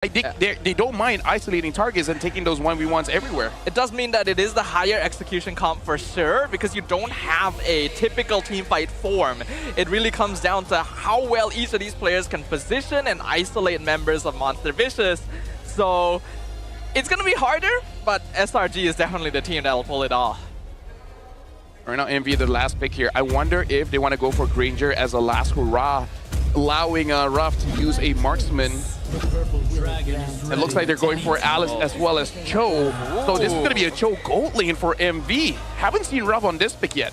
I think they don't mind isolating targets and taking those 1v1s everywhere. It does mean that it is the higher execution comp for sure, because you don't have a typical teamfight form. It really comes down to how well each of these players can position and isolate members of Monster Vicious. So it's going to be harder, but SRG is definitely the team that will pull it off. Right now, Envy, the last pick here. I wonder if they want to go for Granger as a last hurrah, allowing Ruff to use a marksman. It looks like they're going for Alice as well as Cho. So this is going to be a Cho gold lane for MV. Haven't seen Ruff on this pick yet.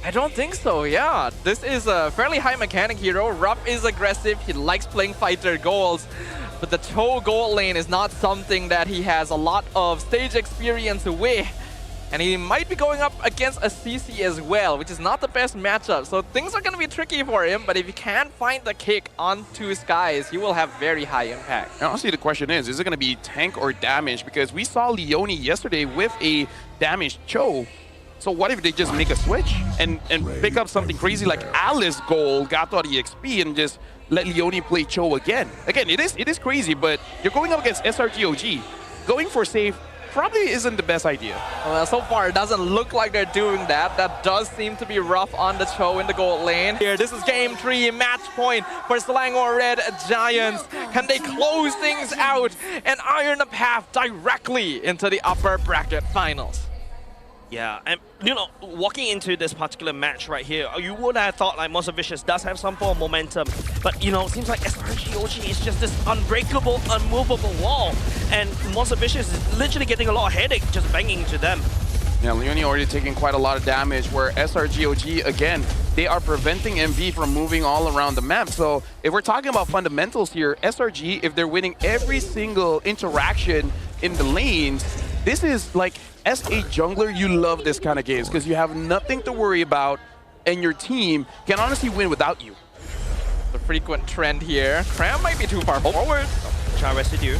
I don't think so, yeah. This is a fairly high mechanic hero. Ruff is aggressive. He likes playing fighter goals. But the Cho gold lane is not something that he has a lot of stage experience with. And he might be going up against a CC as well, which is not the best matchup. So things are going to be tricky for him, but if you can find the kick onto Skies, you will have very high impact. And honestly, the question is it going to be tank or damage? Because we saw Leone yesterday with a damaged Cho. So what if they just make a switch and pick up something crazy like Alice Gold, Gato EXP, and just let Leone play Cho again? Again, it is crazy, but you're going up against SRGOG. Going for safe probably isn't the best idea. Well, so far it doesn't look like they're doing that. That does seem to be rough on the Cho in the gold lane. Here, this is game 3, match point for Selangor Red Giants. Can they close things out and iron a path directly into the upper bracket finals? Yeah, and you know, walking into this particular match right here, you would have thought like Monster Vicious does have some form of momentum, but you know, it seems like SRGOG is just this unbreakable, unmovable wall, and Monster Vicious is literally getting a lot of headache just banging into them. Yeah, Leone already taking quite a lot of damage, where SRGOG, again, they are preventing MV from moving all around the map. So if we're talking about fundamentals here, SRG, if they're winning every single interaction in the lanes, this is like, as a jungler, you love this kind of games because you have nothing to worry about and your team can honestly win without you. The frequent trend here. Cram might be too far forward. Char residue.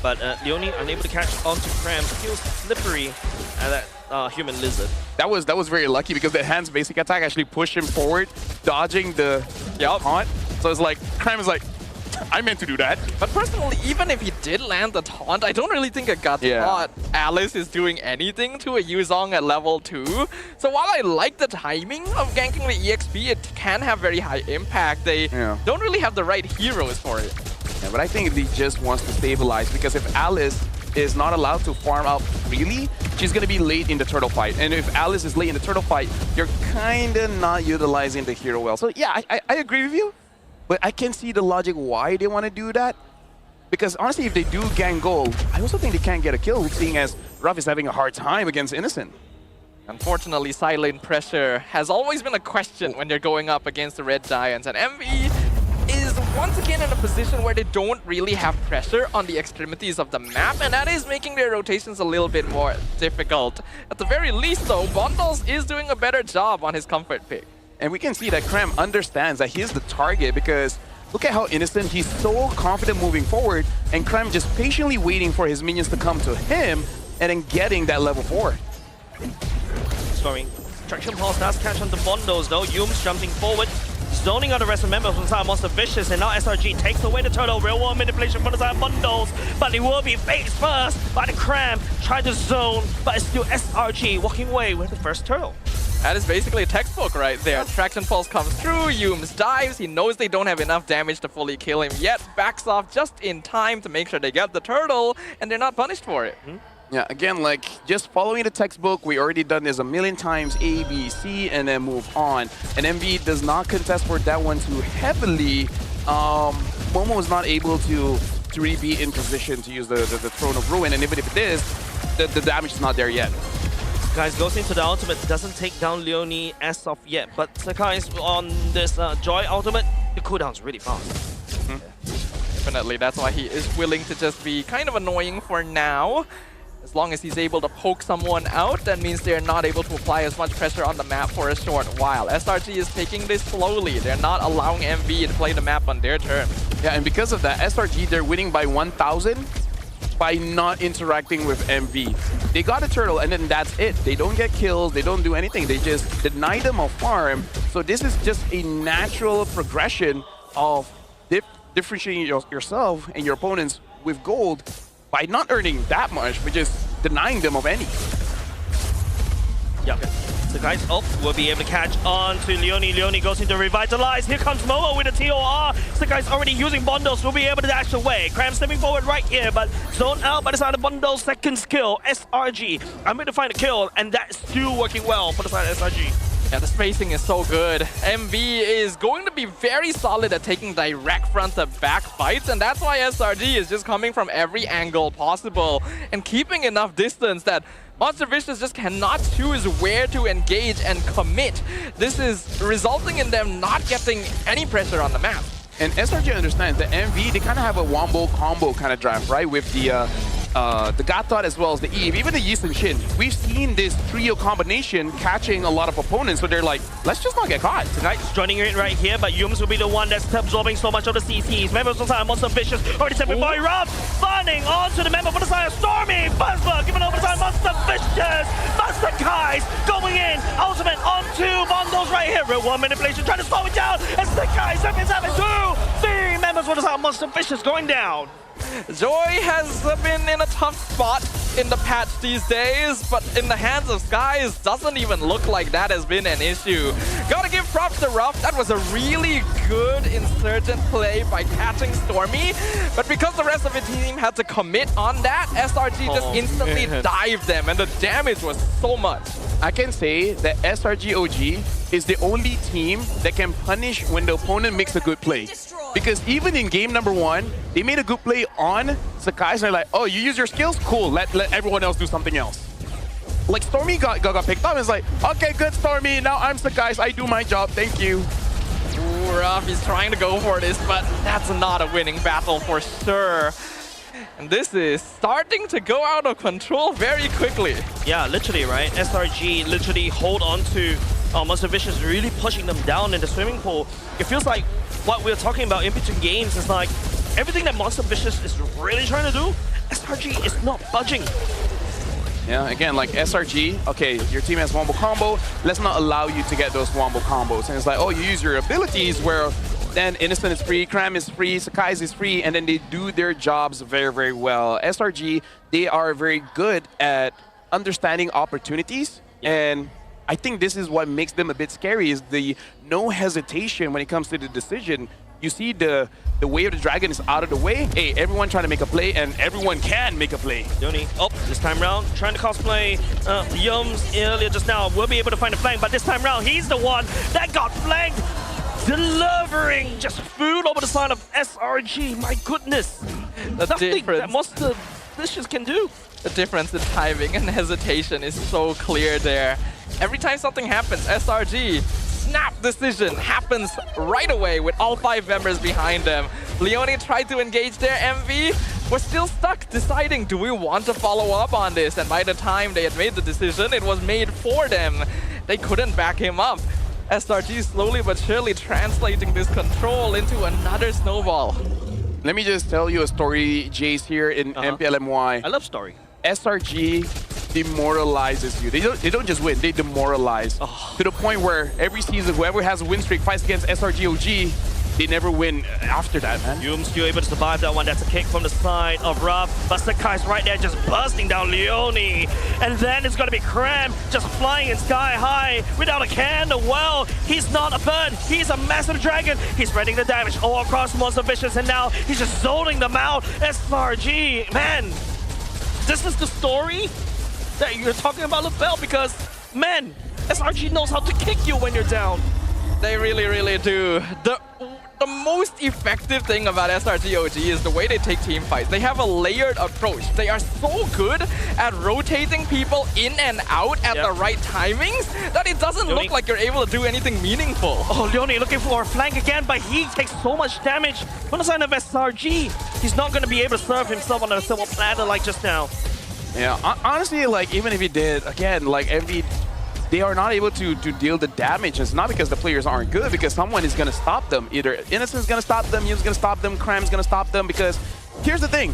But Leone unable to catch onto Cram, feels slippery at that human lizard. That was very lucky because the Hand's basic attack actually pushed him forward, dodging the taunt. So it's like, Cram is like, I meant to do that. But personally, even if he did land the taunt, I don't really think a gut thought Alice is doing anything to a Yuzong at level 2. So while I like the timing of ganking the EXP, it can have very high impact. They don't really have the right heroes for it. Yeah, but I think he just wants to stabilize because if Alice is not allowed to farm out freely, she's going to be late in the turtle fight. And if Alice is late in the turtle fight, you're kind of not utilizing the hero well. So yeah, I agree with you. But I can see the logic why they want to do that. Because honestly, if they do gang gold, I also think they can't get a kill, seeing as Ruff is having a hard time against Innocent. Unfortunately, silent pressure has always been a question when they're going up against the Red Giants. And MV is once again in a position where they don't really have pressure on the extremities of the map, and that is making their rotations a little bit more difficult. At the very least, though, Bundles is doing a better job on his comfort pick. And we can see that Cram understands that he's the target because look at how Innocent, he's so confident moving forward, and Cram just patiently waiting for his minions to come to him and then getting that level 4. Scoring. Traction Pulse does catch on the Bondos though. Yums jumping forward, zoning out the rest of members from side Monster Vicious, and now SRG takes away the turtle. Real world manipulation from the side Bondos, but it will be faced first by the Cram. Try to zone, but it's still SRG walking away with the first turtle. That is basically a textbook right there. Traction Pulse comes through, Yums dives, he knows they don't have enough damage to fully kill him yet, backs off just in time to make sure they get the turtle, and they're not punished for it. Yeah, again, like, just following the textbook, we already done this a million times, A, B, C, and then move on. And MV does not contest for that one too heavily. Momo is not able to really be in position to use the Throne of Ruin, and even if it is, the damage is not there yet. Guys, goes into the ultimate, doesn't take down Leone as of yet, but Sakai's on this Joy ultimate, the cooldown's really fast. Definitely, that's why he is willing to just be kind of annoying for now. As long as he's able to poke someone out, that means they're not able to apply as much pressure on the map for a short while. SRG is taking this slowly. They're not allowing MV to play the map on their terms. Yeah, and because of that, SRG, they're winning by 1,000 by not interacting with MV. They got a turtle, and then that's it. They don't get kills, they don't do anything. They just deny them a farm. So this is just a natural progression of differentiating yourself and your opponents with gold by not earning that much, but just denying them of any. Yep. So guys, will be able to catch on to Leone. Leone goes into Revitalize. Here comes Momo with a TOR. So guys already using bundles will be able to dash away. Cram stepping forward right here, but zone out by the side of bundles. Second skill, SRG. I'm going to find a kill, and that's still working well for the side of SRG. Yeah, the spacing is so good. MV is going to be very solid at taking direct front-to-back fights, and that's why SRG is just coming from every angle possible and keeping enough distance that Monster Vicious just cannot choose where to engage and commit. This is resulting in them not getting any pressure on the map. And SRG understands that MV, they kind of have a wombo combo kind of draft, right? With the Gatot as well as the Eve, even the Yi and Shin. We've seen this trio combination catching a lot of opponents, so they're like, let's just not get caught. Knight's joining in right here, but Yums will be the one that's absorbing so much of the CCs. Members on the side of Monster Vicious already stepping by Rob, finding onto the member for the side of Stormy. Buzzbug giving over the side of Monster Vicious. Monster Kai's going in. Ultimate onto bundles right here. Real one manipulation trying to slow it down. And Stick Kai 7-7-2. 3 members for the side of Monster Vicious going down. Joy has been in a tough spot in the patch these days, but in the hands of Skies, doesn't even look like that has been an issue. Gotta give props to Ruff. That was a really good insurgent play by catching Stormy, but because the rest of the team had to commit on that, SRG just instantly dived them, and the damage was so much. I can say that SRG OG is the only team that can punish when the opponent makes a good play. Because even in game number 1, they made a good play on Sakai, and they're like, oh, you use your skills? Cool, let everyone else do something else. Like, Stormy got picked up, and it's like, okay, good, Stormy, now I'm Sakai, I do my job, thank you. Ooh, Ruff is trying to go for this, but that's not a winning battle for sure. And this is starting to go out of control very quickly. Yeah, literally, right? SRG literally hold on to Monster Vicious, really pushing them down in the swimming pool. It feels like what we're talking about in between games is like everything that Monster Vicious is really trying to do, SRG is not budging. Yeah, again, like SRG, okay, your team has wombo combo, let's not allow you to get those wombo combos. And it's like, oh, you use your abilities where then Innocent is free, Cram is free, Sakai's is free, and then they do their jobs very, very well. SRG, they are very good at understanding opportunities, and I think this is what makes them a bit scary, is the no hesitation when it comes to the decision. You see the way of the dragon is out of the way. Hey, everyone trying to make a play, and everyone can make a play. Yoni, this time round, trying to cosplay Yums earlier just now. Will be able to find a flank, but this time round, he's the one that got flanked. Delivering just food over the side of SRG. My goodness. Nothing that Monster Vicious can do. The difference in timing and hesitation is so clear there. Every time something happens, SRG, snap decision happens right away with all 5 members behind them. Leone tried to engage there, MV was still stuck deciding, do we want to follow up on this? And by the time they had made the decision, it was made for them. They couldn't back him up. SRG slowly but surely translating this control into another snowball. Let me just tell you a story, Jace, here in MPLMY. I love story. SRG demoralizes you. They don't just win, they demoralize. To the point where every season, whoever has a win streak fights against SRG OG, they never win after that, man. Yum still able to survive that one. That's a kick from the side of Ruff. But Sakai's right there just bursting down Leone. And then it's going to be Cram just flying in sky high without a candle. Well, he's not a bird. He's a massive dragon. He's spreading the damage all across Monster Vicious. And now he's just zoning them out. SRG, man, this is the story that you're talking about, LaBelle, because, man, SRG knows how to kick you when you're down. They really, really do. The most effective thing about SRG OG is the way they take team fights. They have a layered approach. They are so good at rotating people in and out at the right timings that it doesn't look like you're able to do anything meaningful. Oh, Leone looking for a flank again, but he takes so much damage from the side of SRG. He's not going to be able to serve himself on a silver platter like just now. Yeah, honestly, like, even if he did, again, like, they are not able to deal the damage. It's not because the players aren't good, because someone is going to stop them. Either Innocent's going to stop them, Yum's going to stop them, Cram's going to stop them, because here's the thing.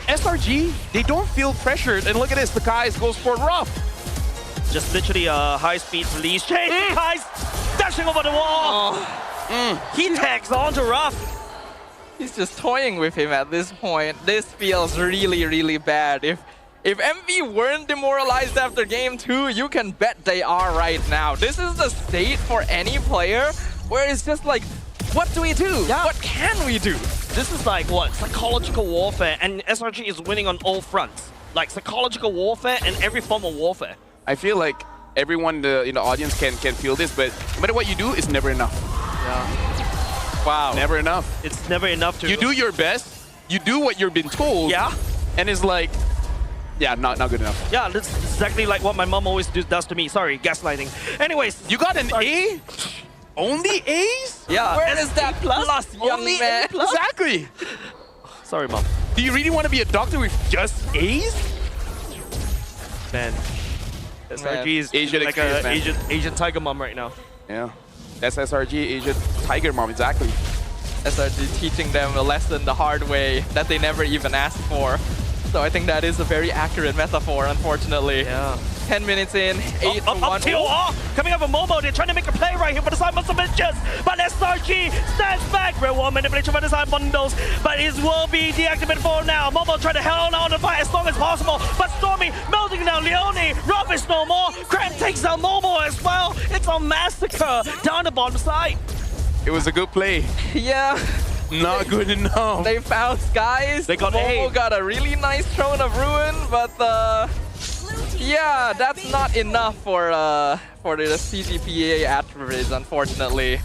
SRG, they don't feel pressured, and look at this, the guys goes for Ruff. Just literally a high-speed release. Chase, guys, dashing over the wall. He tags on to Ruff. He's just toying with him at this point. This feels really, really bad. If MV weren't demoralized after game 2, you can bet they are right now. This is the state for any player where it's just like, what do we do? Yeah. What can we do? This is like what? Psychological warfare, and SRG is winning on all fronts. Like psychological warfare and every form of warfare. I feel like everyone in the audience can feel this, but no matter what you do, it's never enough. Yeah. Wow. Never enough. It's never enough to... You do your best, you do what you've been told, Yeah. and it's like, yeah, not good enough. Yeah, that's exactly like what my mom always does to me. Sorry, gaslighting. Anyways, You got an A? Only A's? Yeah. Where and is that plus? young Only man? A plus? Exactly. Sorry, mom. Do you really want to be a doctor with just A's? Man. SRG is Asian like experience, a man. Asian tiger mom right now. Yeah. That's SRG, Asian Tiger Mom, exactly. SRG teaching them a lesson the hard way that they never even asked for. So I think that is a very accurate metaphor, unfortunately. Yeah. 10 minutes in, 8 Up to 1. TOR! Coming up with Momo, they're trying to make a play right here for the side of Bitches, but SRG stands back. Real world manipulation by the side bundles, but it will be deactivated for now. Momo trying to hold on the fight as long as possible, but Stormy melting down Leone. Rubbish no more. Cram takes down Momo as well. It's a massacre down the bottom side. It was a good play. Yeah. Not good enough. They found Skies. They got Momo A. got a really nice Throne of Ruin, but yeah, that's not enough for the CGPA average, unfortunately.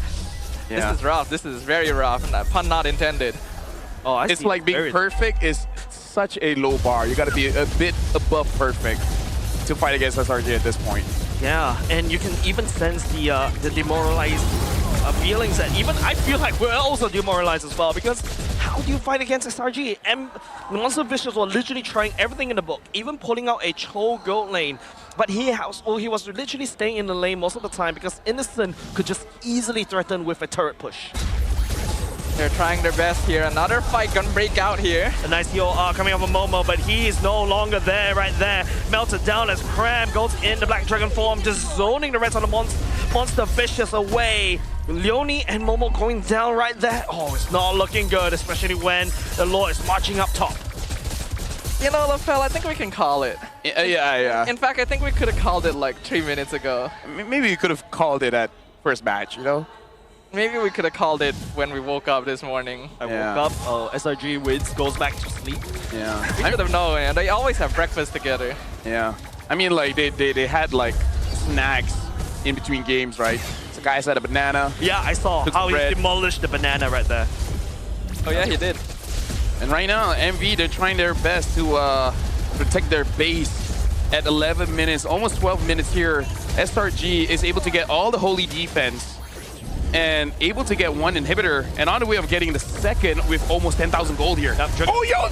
Yeah. This is rough. This is very rough. Pun not intended. Oh, I It's see. like being Very- perfect is such a low bar. You got to be a bit above perfect to fight against SRG at this point. Yeah, and you can even sense the demoralized feelings that even I feel like we're also demoralized as well, because how do you fight against SRG? And Monster Vicious were literally trying everything in the book, even pulling out a Cho gold lane. But he was literally staying in the lane most of the time because Innocent could just easily threaten with a turret push. They're trying their best here. Another fight gonna break out here. A nice EOR coming up from Momo, but he is no longer there right there. Melted down as Cram goes in the Black Dragon form, just zoning the rest of the Monster Vicious away. Leone and Momo going down right there. Oh, it's not looking good, especially when the Lord is marching up top. You know, LaFell, I think we can call it. Yeah. In fact, I think we could have called it like 3 minutes ago. Maybe you could have called it at first match, you know? Maybe we could have called it when we woke up this morning. I Yeah. woke up, SRG wins, goes back to sleep. Yeah. We should have known, man. They always have breakfast together. Yeah. I mean, like, they had, like, snacks in between games, right? So guys had a banana. Yeah, I saw Took how he bread. demolished the banana right there. Oh yeah, he did. And right now, MV, they're trying their best to protect their base at 11 minutes, almost 12 minutes here. SRG is able to get all the holy defense and able to get one inhibitor, and on the way of getting the second with almost 10,000 gold here. Oh, yo!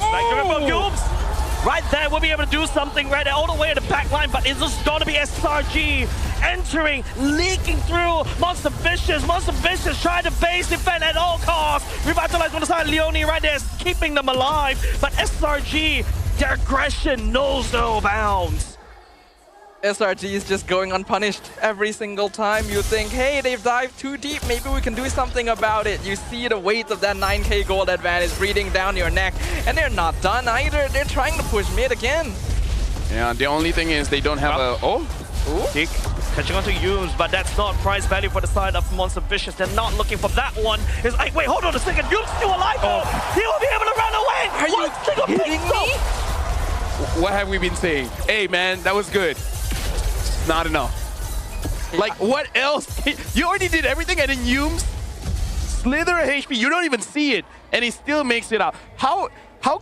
Right there, we'll be able to do something right there, all the way to the back line, but it's just going to be SRG entering, leaking through. Monster Vicious trying to base defend at all costs. Revitalize on the side, Leone right there is keeping them alive, but SRG, their aggression knows no bounds. SRG is just going unpunished every single time. You think, hey, they've dived too deep, maybe we can do something about it. You see the weight of that 9k gold advantage breathing down your neck, and they're not done either. They're trying to push mid again. Yeah, the only thing is they don't have a... Oh! Kick. Catching onto Yumes, but that's not prize value for the side of Monster Vicious. They're not looking for that one. It's like, wait, hold on a second. Yumes still alive though. He will be able to run away. Are you kidding me? What have we been saying? Hey, man, that was good. Not enough. Like, what else? You already did everything, and then Yumes slither a HP. You don't even see it, and he still makes it out. How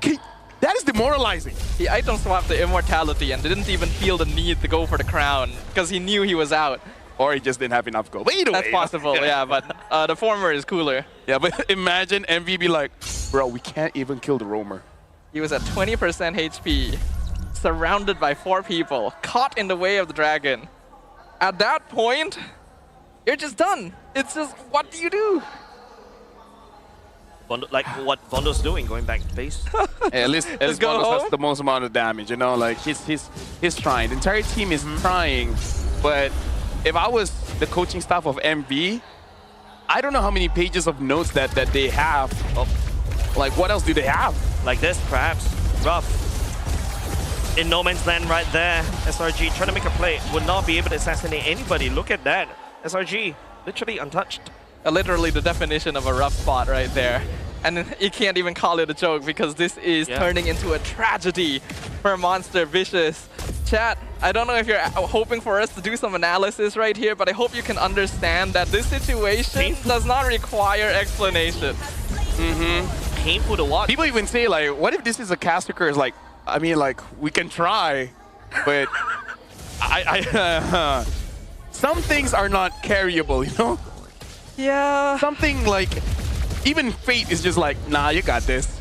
can... That is demoralizing. He item swapped the immortality and didn't even feel the need to go for the crown because he knew he was out. Or he just didn't have enough gold. But either That's way, possible, yeah, but the former is cooler. Yeah, but imagine MV be like, bro, we can't even kill the roamer. He was at 20% HP, surrounded by 4 people, caught in the way of the dragon. At that point, you're just done. It's just, what do you do? Like what Vondo's doing, going back to base. Hey, at least go Bonus home. has the most amount of damage, you know? Like, he's trying. The entire team is trying, but if I was the coaching staff of MV, I don't know how many pages of notes that they have. Oh. Like, what else do they have? Like this, perhaps. Rough. In no man's land right there. SRG trying to make a play. Would not be able to assassinate anybody. Look at that. SRG literally untouched. Literally the definition of a rough spot right there. And you can't even call it a joke because this is turning into a tragedy for Monster Vicious. Chat, I don't know if you're hoping for us to do some analysis right here, but I hope you can understand that this situation does not require explanation. Painful to watch. People even say, like, what if this is a caster curse? Like, I mean, like, we can try, but some things are not carryable, you know? Yeah. Something like, even Fate is just like, nah, you got this.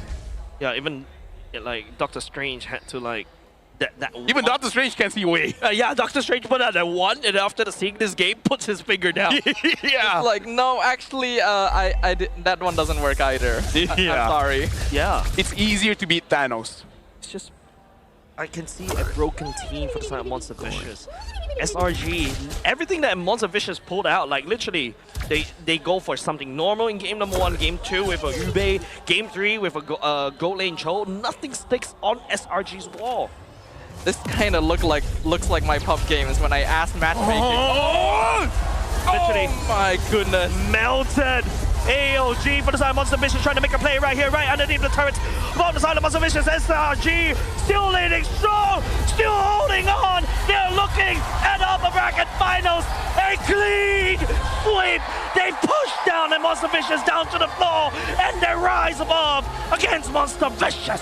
Yeah, even like Doctor Strange had to like that Even Doctor Strange can't see way. yeah, Doctor Strange put out that one, and after seeing this game, puts his finger down. Yeah. Like, no, actually, that one doesn't work either. I'm sorry. Yeah. It's easier to beat Thanos. It's just, I can see a broken team for the side of Monster Vicious. SRG, everything that Monster Vicious pulled out, like literally, they go for something normal in game number 1, game 2 with a Ube, game 3 with a gold lane Cho. Nothing sticks on SRG's wall. This kind of looks like my pub games when I asked matchmaking. Literally, oh my goodness. Melted. AOG for the side of Monster Vicious trying to make a play right here, right underneath the turret. On the side of Monster Vicious, SRG still leading strong, still holding on. They're looking at upper bracket finals. A clean sweep. They push down the Monster Vicious down to the floor, and they rise above against Monster Vicious.